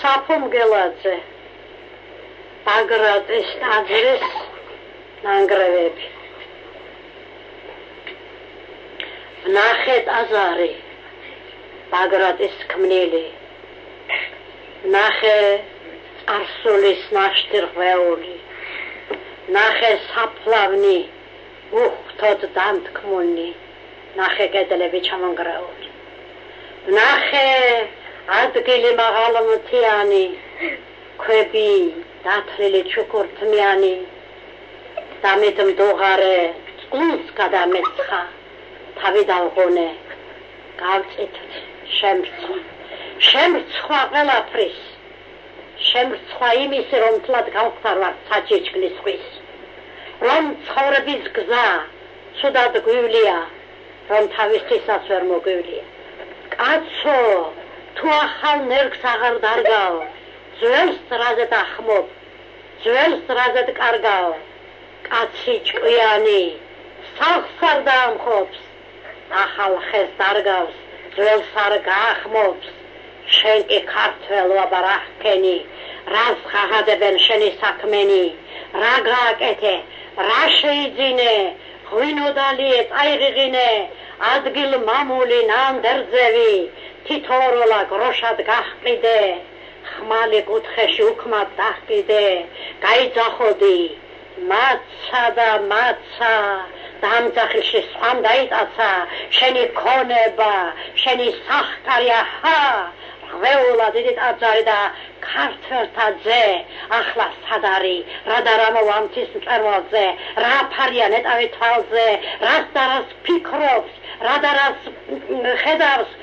საფუმგელაძე ბაგრატის ტაძრის ნანგრევები ნახე ტაძარი ბაგრატის ქმნილი ნახე წარსულის ნაშთი რღვეული ნახე საფლავნი უხთოდ დამთქმულნი ნახე კედლები ჩამონგრეული ნახე ადგილი მაღალმთიანი ქვები დათლილი ჩუქურთმიანი დამეთ მდუღარე წყლს გადამეცხა თავი დავღუნე გავწითთ შემრცხვა ყველაფრის შემრცხვა იმის რომ თლად გავხსარვარ საჭიჭკნის ხვის რომ ცხოვრების გზა ცუდად გვივლია რომ თავისთვისაც ვერ მოგვივლია კაცო თუ ახალ ნერგს აღარ დარგავ ძველს რაზედ ახმობ ძველს რაზედ კარგავ კაცი ჭკვიანი სახლს არ დაამხობს ახალ ხეს დარგავს ძველს არ გაახმობს შენ კი ქართველო აბა რა ჰქენი რას ხაღადებენ შენი საქმენი რა გააკეთე რა შეიძინე ღვინოდალიე წაიღიღინე ადგილ მამული ნანდერძევი თითოროლა გროშად გაჰყიდე ხმალი კუთხეში უქმად დაჰყიდე გაიძახოდი მაცა და მაცა დამძახილში სხვამ დაიტაცა შენი ქონება შენი სახკარი აჰა ღვეულა დიდი ტაძარი და ქართველთა ძე ახლა სად არის რა და რა მოვამთის მწვერვალზე რა ფარია ნეტავი თვალზე რას და რას ფიქრობს რა და რას ხედავს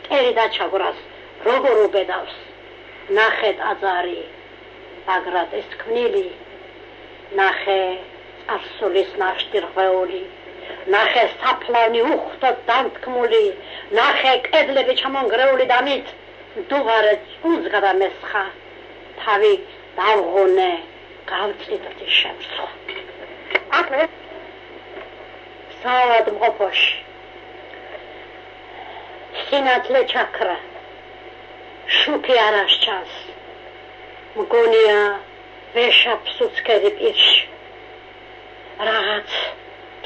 ტერი დაჩაგვრას როგორ უბედავს ნახე ტაძარი ბაგრატის ქმნილი ნახე წარსულის ნაშთი რღვეული ნახე საფლავნი უხთოდ დამთქმული ნახე კედლები ჩამონგრეული და მით მდუღარე წყლს გადამესხა თავი დავღუნე გავწითდი შემრცხვა ახლა საავადმყოფოში სინათლე ჩაქრა შუქი არასჩანს მგონია ვეშაპს უცქერი პირში რაღაც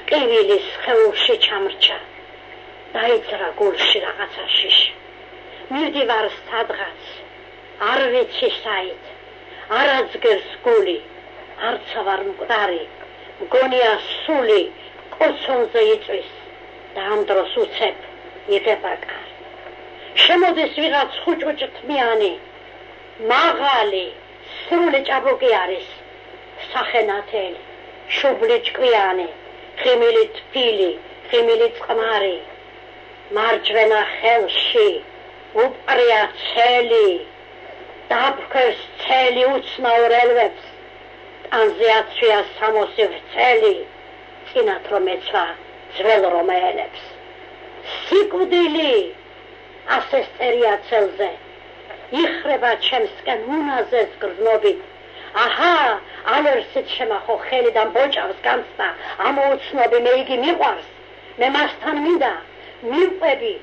ტკივილის ხეულში ჩამრჩა დაიძრა გულში რაღაცა შიში მივდივარ სადღაც არ ვიცი საით არაძგერს გული არც ვარ მკვდარი მგონია სული კოცონზე იწვის და ამ დროს უცებ იღება კარი შემოდის ვიღაც ხუჭუჭთმიანი მაღალი სრული ჭაბუკი არის სახენათელი შუბლი ჭკვიანი ხიმილი თბილი ხიმილი წყმარი მარჯვენა ხელში უპრია ცელი დაბქეს ცელი უცნაურ ელვებს ტანზე აცვია სამოსი ვრცელი წინათ რომ ეცვა ძველ რომაელებს სიკვდილი ასე სწერია ცელზე იხრება ჩემსკენ უნაზეს გრძნობით აჰა ალერსით შემახო ხელი და ბოჭავს განცდა ამოუცნობი მე იგი მიყვარს მე მასთან მინდა მივყვები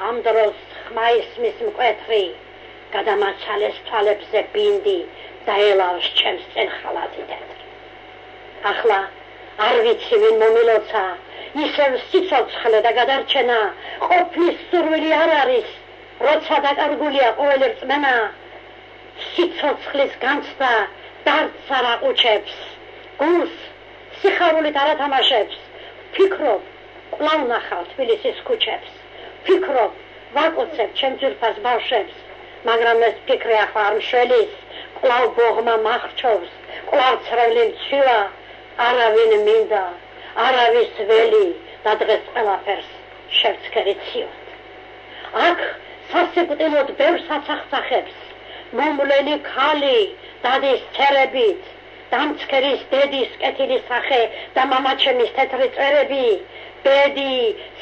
ამ დროს ხმა ისმის მკვეთრი გადამაცალეს თვალებზე ბინდი და ელავს ჩემს წინ ხალათი თეთრი ახლა არ ვიცი ვინ მომილოცა ისევ სიცოცხლე და გადარჩენა ყოფნის სურვილი არ არის როცა დაკარგულია ყოველი რწმენა სიცოცხლის განცდა დარდს არ აყუჩებს გულს სიხარულით არ ათამაშებს ფიქრობ კვლავ ნახავ თბილისის ქუჩებს ფიქრობ ვაკოცებ ჩემ ძვირფას ბავშვებს მაგრამ ეს ფიქრი ახლა არ მშველის კვლავ ბოღმა მახრჩობს კვლავ ცრელი მცვივა არავინ მინდა არავის ველი და დღეს ყველაფერს შევცქერიციოთ აქ სასიკვდილოდ ბევრს აცახცახებს მომვლელი ქალი დადის ცერებით დამცქერის დედის კეთილი სახე და მამაჩემის თეთრი წერები ბედი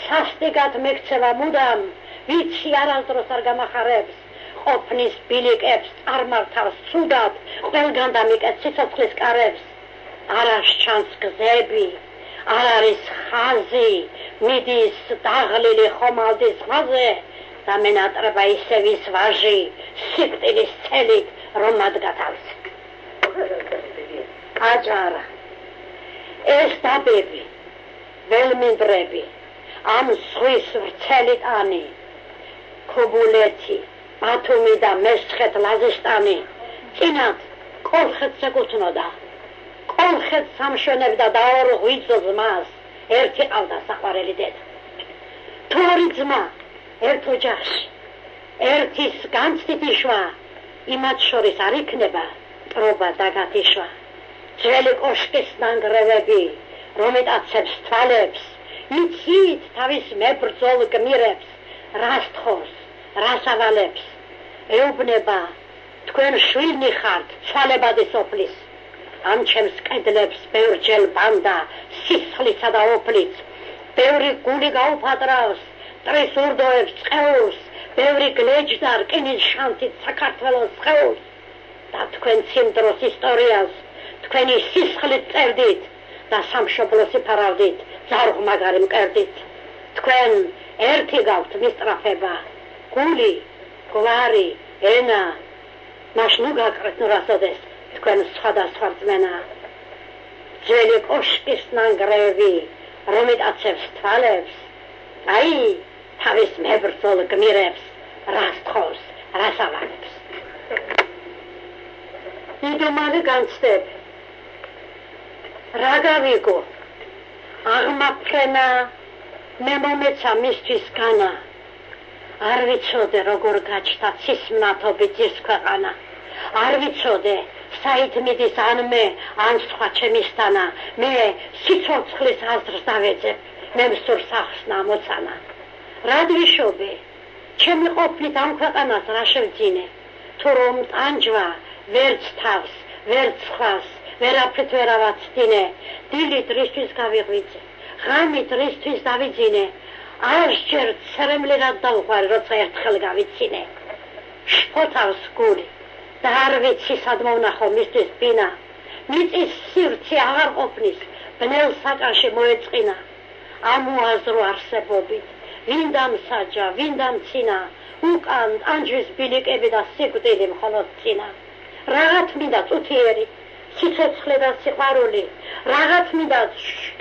სასტიკად მეკცევა მუდამ ვიცი არასდროს არ გამახარებს ყოფნის ბილიკებს წარმართავს ცუდად ყველგან დამიკეთ სიცოცხლის კარებს არ აღჩანს გზები არ არის ხაზი მიდის დაღლილი ხომალდის ზღვაზე და მენატრება ისევ ის ვაჟი სიკვდილის წელით რომ მათ გათავს. აჭარა ეს დაბები ველმინდრები ამ ზღვის ვრცელი ტანი ქობულეთი ბათუმი და მესხეთ ლაზისტანი წინათ კოლხეთს ეკუთვნოდა. კოლხეთს ამშვენებდა და ორ ღვიძლ ძმას ერთი ყავდა საყვარელი დედა. თუ ორი ძმა ერთ ოჯახში ერთის განცდით იშვა იმათ შორის არ იქნება ტრობა და გათიშვა. ძველი კოშკის ნანგრევები რომით აცებს თვალებს იცით თავის მებრძოლ გმირებს რას თხოვს რას ავალებს ეუბნება თქვენ შვილნი ხართ ცვალებადი სოფლის ამ ჩემს კედლებს ბევრჯერ ბანდა სისხლისა და ოფლიც ბევრი გული გაუფატრავს ტრის ურდოებს წყეულს ბევრი გლეჯდა რკინის შანთით საქართველოს სხეულს და თქვენ სიმდროს ისტორიას თქვენი სისხლით წერდით და სამშობლოს იფარავდით ზარღმაგარი მკერდით. თქვენ ერთი გაქვთ მისწრაფება გული გვარი ენა მაშ ნუ გაკრეთ ნუ რასოდეს თქვენ სხვადასხვა რწმენა. ძველი კოშკის ნანგრევი რომით აცებს თვალებს აი თავის მებრძოლ გმირებს რას თხოვს რას ავალებს. იდუმალი განცდები რა გავიგო აღმაფრენა მე მომეცა მისთვის განა არ ვიცოდე როგორ გაჩნდა ცისმნათობით ის ქვეყანა არ ვიცოდე საით მიდის ან მე ან სხვა ჩემისთანა მე სიცოცხლის აზრს დავეძებ მე მსურ სახლს ნამოცანა რად ვიშობე ჩემი ყოფნით ამ ქვეყანას რა შევძინე თუ რომ ტანჯვა ვერც თავს ვერც სხვას ვერაფრით ვერ ავაცდინე დილით რისთვის გავიღვიძე ღამით რისთვის დავიძინე არასჯერ ცრემლერად დავუყვარე როცა ერთხელ გავიცინე შფოთავს გული და არ ვიცი სად მოვნახო მისთვის ბინა მიწის სივრცე აღარ ყოფნის ბნელ საკანში მოეწყინა ამ უაზრო არსებობით ვინდა მსაჯა ვინდა მცინა უკან ტანჯვის ბილიკები და სიკვდილი მხოლოდ წინა რაღაც მინდა წუთიერი სიცოცხლე და სიყვარული რაღაც მინდა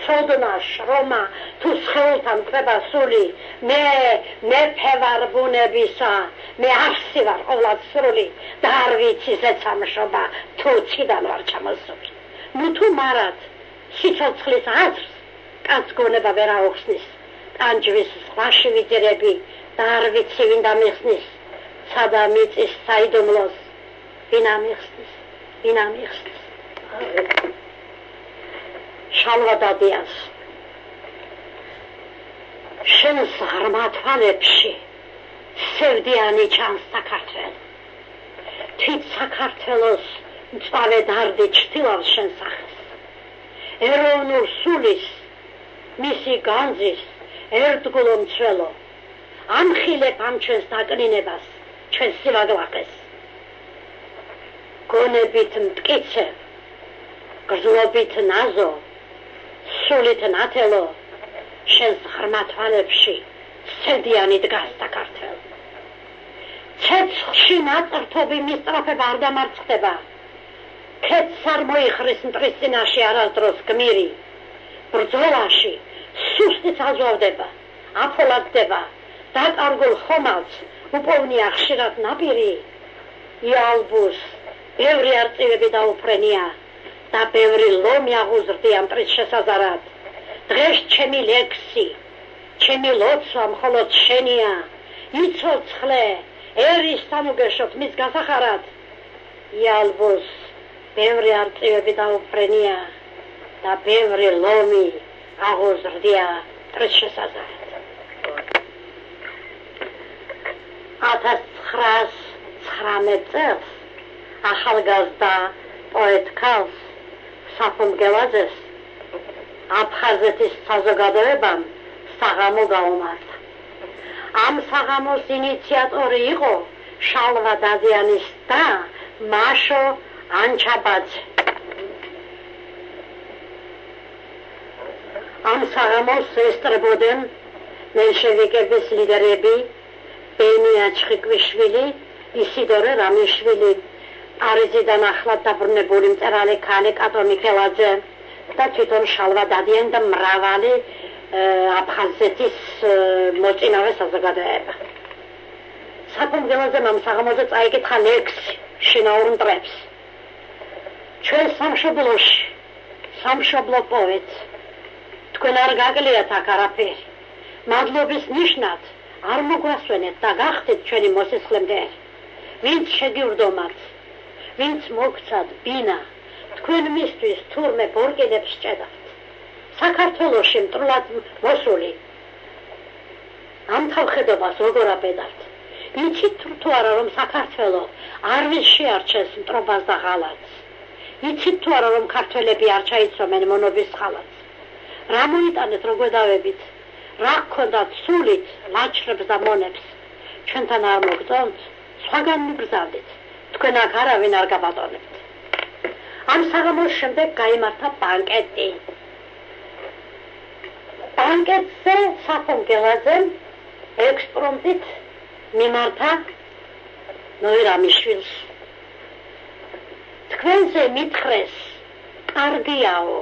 ცოდნა შრომა თუ სხეულთან კვება სული მე ფევარ ბუნებისა მე არსი ვარ ყოვლად სრული და არ ვიცი ზეცამშობა თუ ციდან ვარ ჩამოსული ნუ თუ მარად სიცოცხლის აზრს კაც გონება ვერ აუხსნის ტანჯვის ზღვაში ვიძერები და არ ვიცი ვინდა მიხსნის სადა მიწის საიდუმლოს ვინა მიხსნის შალვა დადიანს შენს ღრმა თვალებში სევდიანი ჩანს საქართველო თვით საქართველოს მწვავე დარდი ჩtilავს შენ სახეს ეროვნულ სულის მისი განძის ერთგულო მცველო ამხილებ ამ ჩვენს დაკნინებას ჩვენს სივაგლახეს გონებით მტკიცე გრძნობით ნაზო სულით ნათელო შენს ღრმა თვალებში სევდიანი დგას საქართველო ცეცხლში ნაწრთობი მისწრაფება არ დამარცხდება ქეთს არ მოიხრის მტრის წინაშე არასდროს გმირი ბრძოლაში სუსტიც აზვავდება აფოლადდება დაკარგულ ხომალს უპოვნია ხშირად ნაპირი იალბუს ბევრი არწივები დაუფრენია და ბევრი ლომი აღუზრდია მტრის შესაზარად დღეს ჩემი ლექსი ჩემი ლოცვა მხოლოდ შენია იცოცხლე ერის სამუგეშოთ მის გასახარად იალბუს ბევრი არწივები დაუფრენია და ბევრი ლომი აღუზრდია მტრის შესაზარად 1919 წელს ახალგაზრდა პოეტ ქალს საფონ გელაძეს აფხაზეთის საზოგადოებამ საღამო გაუმართა. ამ საღამოს ინიციატორი იყო შალვა დადიანის და მაშო ანჩაბაძე. ამ საღამოს ესწრებოდნენ მენშევიკების ლიდერები, ბენია ჩხიკვიშვილი, ისიდორე რამიშვილი, პარიზიდან ახლად დაბრუნებული მწერალი ქალი კატო მიქელაძე და თვითონ შალვა დადიან და მრავალი აფხაზეთის მოწინავე საზოგადოება. საფუძველზე მამსაღამოზე წაიკითხა ლექსი შინაურ მტრებს. ჩვენ სამშობლოში, სამშობლო პოეტ, თქვენ არ გაგლიათ აქ არაფერი. მადლობის ნიშნად არ მოგვასვენეთ და გახდეთ ჩვენი მოსისხლემდე. ვინც შეგივრდომათ, ვინც მოგცად ბინა, თქვენ მისთვის თურმე ბორკედებს სჭედავთ. საქართველოში მტრულად მოსული ამ თავხედობას როგორ აბედავთ? იცით თუ არა რომ საქართველო არ ვის შეარჩეს მტრობას და ღალატს? იცით თუ არა რომ ქართველები არ ჩაიცრომენ მონობის ღალატს? რა მოიტანეთ რო გვედავებით? რა გქონდათ სულით ლაჩრებს და მონებს? ჩვენთან არ მოგწონთ? სხვაგან მიგზავნით. თქვენ აქ არავინ არ გაბატონებთ. ამ საღამოს შემდეგ გაიმართა ბანკეტი. ბანკეტზე საფონგელაძემ ექსპრომტით მიმართა ნოირამიშვილს. თქვენზე მითხრეს, კარგიაო,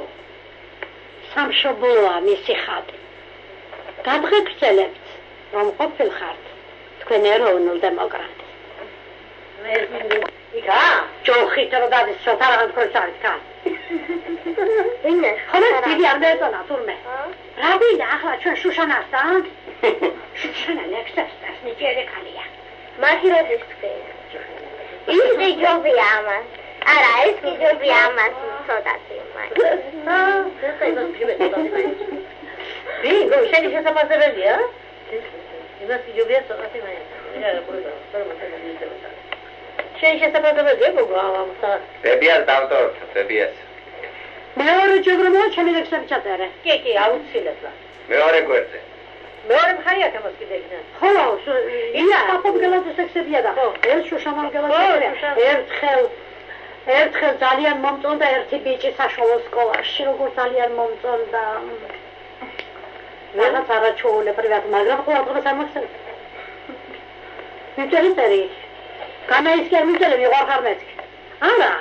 სამშობლოა მისი ხატი. გადღეგრძელებთ, რომ ყოფილხართ თქვენ ეროვნულ დემოკრატს. იკა, ჯოხით რო გადისვათ არაღან ქორწარით კან. ვინე? ხოლმე დიდი არ დაეწონა თურმე. რა ვიდა ახლა ჩვენ შუშანასთან? შუშანა ლექსასთან ნიჭიერი ხალია. მაჰირად ის თქვენ. ის გიჯობია ამას. არა, ეს გიჯობია ამას ცოტათი მაინც. ვიგო, შენი შესაძლებელია? იმას გიჯობია ცოტათი მაინც. შენი შესაძლებელია გოგო ამასა. ბებიას დავდოთ, ბებიას. მეორე ჯოგრომო ჩემი ლექსები ჩაწერე. კი, აუცილებლად. მეორე გვერდზე. მეორე მხარე აქ ამას კიდე იქნება. ხო, ია, საფონგელაძის ლექსებია და ერთ შუშანამგელაძე ერთხელ ძალიან მომწონდა ერთი ბიჭი საშუალო სკოლაში, როგორ ძალიან მომწონდა. რაღაც არაჩვეულებრივად, მაგრამ ყოველდღეს არ მოხსენე. ვიწერე განაის კი არ მიწელე ვიღარ ხარ მეთქი. არა,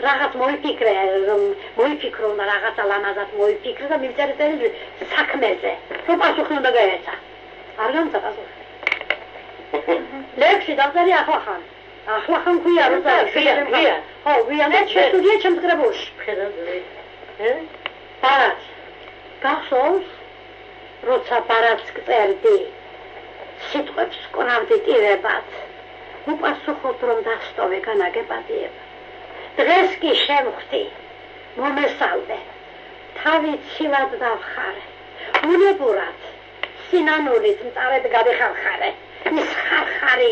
რაღაც მოიფიქრო და რაღაცა ლამაზად მოიფიქრო და მივწერე საქმეზე. რომ პასუხი უნდა გაეცა. არ გამცა პასუხი. ლექსი დავწერე ახლახან. ახლახან ქვია რომ ვია. ხო, ვია და შევდია ჩემს კრებულში. ხედავდი. ბარაც. გახსოვს? როცა ბარაც წერდი. სიტყვებს კრავდი ტირებად. უპასუხოთ რომ დასტოვე განაგებადიება. დღეს კი შემხვდი, მომესალდე, თავი ცილად დავხარე, უნებურად, სინანულით მწარედ გადიხარხარე, ის ხარხარი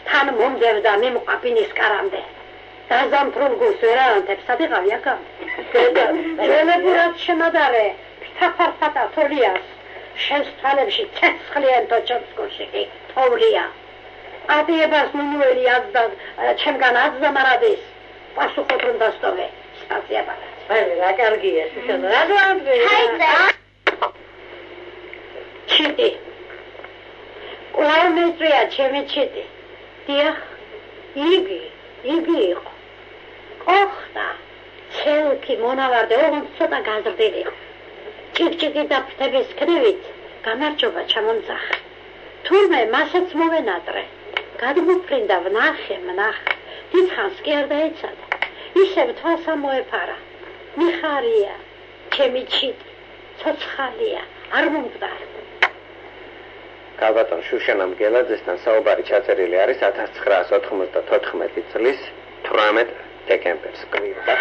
თან მომდევდა მიმყვაფინის კარამდე. დაზამთრულ გულს ვერაანთებს, სადიღავი აქა? უნებურად შემადარე, ფთაფარსატა თოლიას, შენს თვალებში ცეცხლიან თოჩომსკურში კი თოვლია. ატიებას ნუნუელი აზდა, ჩემგან აზდა მარადის. პასუხოთ რომ დასტოვე, სპასია ბარად. რა კარგია, შუშანა, რა გვამბე? ჩიტი. კვლავმეტრია ჩემი ჩიტი. დიახ, იგი იყო. ოხდა, ცელკი მონავარდე, ოღონდ ცოტა გაზრდილი იყო. ჭიკჭიკი და ფრთების ქნევით გამარჯობა ჩამომძახა. თურმე მასაც მოვენატრე. გადმოფრინდა ვნახე. დიდხანს კი არ დაეცადა. ისევ თვალს ამოეფარა. მიხარია, ჩემი ჩიტი, ცოცხალია, არ მომკვდარა. ქალბატონ შუშანა მგელაძესთან საუბარი ჩაწერილი არის 1994 წლის 18 დეკემბერს. კვირდა.